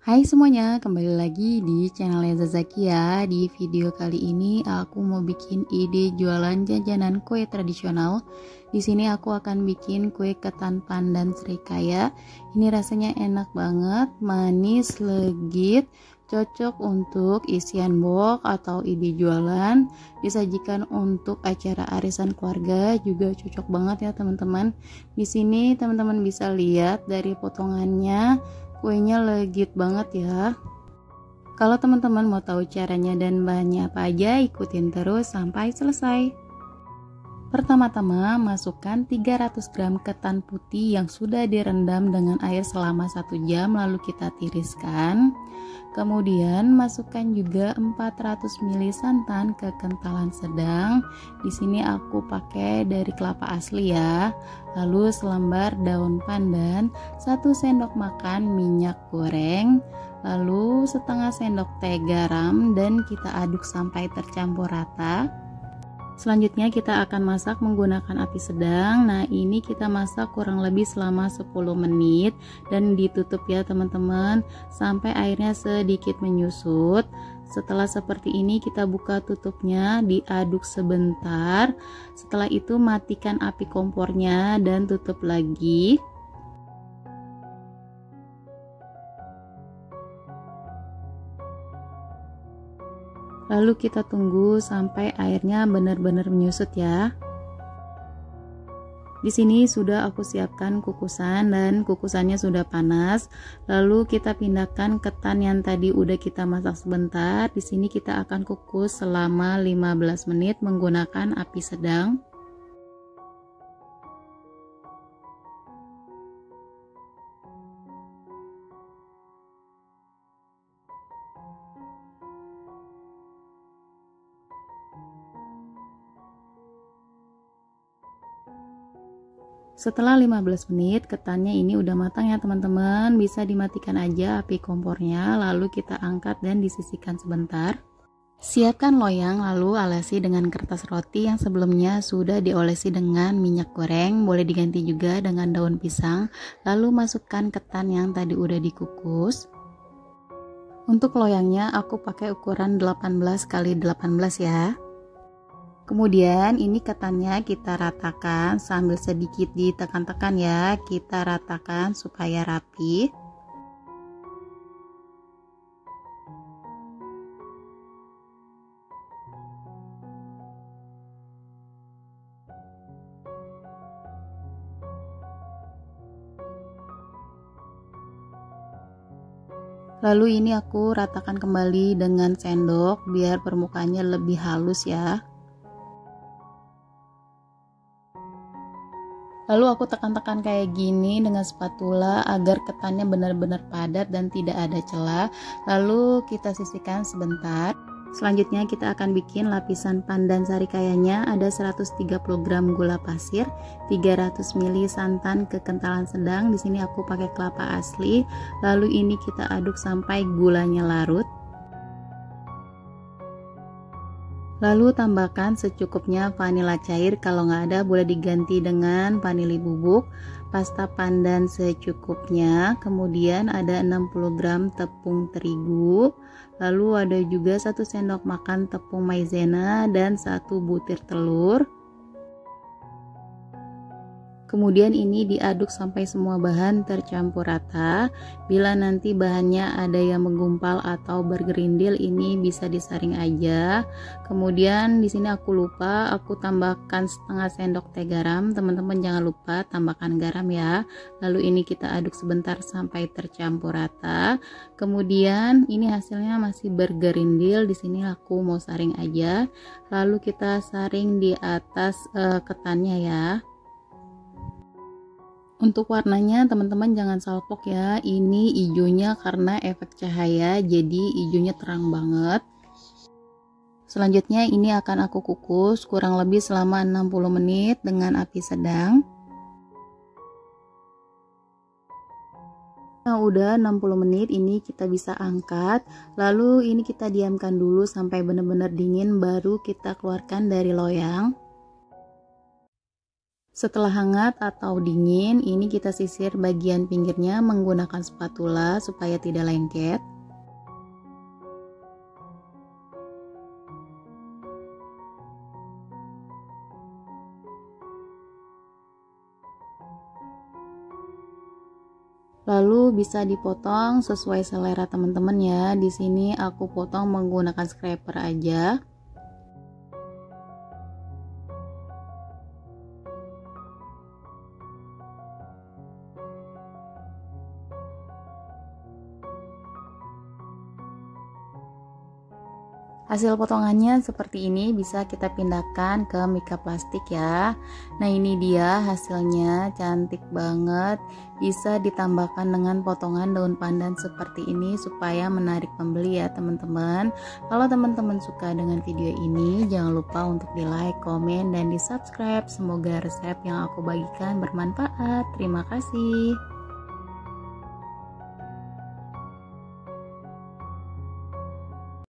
Hai semuanya, kembali lagi di channel Zazakia. Di video kali ini aku mau bikin ide jualan jajanan kue tradisional. Di sini aku akan bikin kue ketan pandan srikaya. Ini rasanya enak banget, manis, legit, cocok untuk isian box atau ide jualan. Disajikan untuk acara arisan keluarga juga cocok banget ya teman-teman. Di sini teman-teman bisa lihat dari potongannya. Kuenya legit banget ya. Kalau teman-teman mau tahu caranya dan bahannya apa aja, ikutin terus sampai selesai. Pertama-tama masukkan 300 gram ketan putih yang sudah direndam dengan air selama 1 jam, lalu kita tiriskan. Kemudian masukkan juga 400 ml santan kekentalan sedang. Di sini aku pakai dari kelapa asli ya. Lalu selembar daun pandan, 1 sendok makan minyak goreng, lalu setengah sendok teh garam, dan kita aduk sampai tercampur rata. Selanjutnya kita akan masak menggunakan api sedang. Nah, ini kita masak kurang lebih selama 10 menit dan ditutup ya teman-teman sampai airnya sedikit menyusut. Setelah seperti ini kita buka tutupnya, diaduk sebentar. Setelah itu matikan api kompornya dan tutup lagi. Lalu kita tunggu sampai airnya benar-benar menyusut ya. Di sini sudah aku siapkan kukusan dan kukusannya sudah panas. Lalu kita pindahkan ketan yang tadi udah kita masak sebentar. Di sini kita akan kukus selama 15 menit menggunakan api sedang. Setelah 15 menit ketannya ini udah matang ya teman-teman, bisa dimatikan aja api kompornya, lalu kita angkat dan disisihkan sebentar. Siapkan loyang lalu alasi dengan kertas roti yang sebelumnya sudah diolesi dengan minyak goreng, boleh diganti juga dengan daun pisang. Lalu masukkan ketan yang tadi udah dikukus. Untuk loyangnya aku pakai ukuran 18 x 18 ya. Kemudian ini ketannya kita ratakan sambil sedikit ditekan-tekan ya, kita ratakan supaya rapi. Lalu ini aku ratakan kembali dengan sendok biar permukaannya lebih halus ya. Lalu aku tekan-tekan kayak gini dengan spatula agar ketannya benar-benar padat dan tidak ada celah. Lalu kita sisihkan sebentar. Selanjutnya kita akan bikin lapisan pandan srikayanya. Ada 130 gram gula pasir, 300 ml santan kekentalan sedang. Di sini aku pakai kelapa asli. Lalu ini kita aduk sampai gulanya larut. Lalu tambahkan secukupnya vanila cair, kalau nggak ada boleh diganti dengan vanili bubuk. Pasta pandan secukupnya, kemudian ada 60 gram tepung terigu, lalu ada juga 1 sendok makan tepung maizena dan 1 butir telur. Kemudian ini diaduk sampai semua bahan tercampur rata. Bila nanti bahannya ada yang menggumpal atau bergerindil, ini bisa disaring aja. Kemudian di sini aku lupa, aku tambahkan setengah sendok teh garam. Teman-teman jangan lupa tambahkan garam ya. Lalu ini kita aduk sebentar sampai tercampur rata. Kemudian ini hasilnya masih bergerindil. Di sini aku mau saring aja. Lalu kita saring di atas ketannya ya. Untuk warnanya teman-teman jangan salpok ya, ini hijaunya karena efek cahaya jadi hijaunya terang banget. Selanjutnya ini akan aku kukus kurang lebih selama 60 menit dengan api sedang. Nah, udah 60 menit ini kita bisa angkat. Lalu ini kita diamkan dulu sampai benar-benar dingin, baru kita keluarkan dari loyang. Setelah hangat atau dingin, ini kita sisir bagian pinggirnya menggunakan spatula supaya tidak lengket. Lalu bisa dipotong sesuai selera teman-teman ya. Di sini aku potong menggunakan scraper aja. Hasil potongannya seperti ini, bisa kita pindahkan ke mika plastik ya. Nah ini dia hasilnya, cantik banget. Bisa ditambahkan dengan potongan daun pandan seperti ini supaya menarik pembeli ya teman-teman. Kalau teman-teman suka dengan video ini, jangan lupa untuk di like, komen, dan di subscribe. Semoga resep yang aku bagikan bermanfaat. Terima kasih.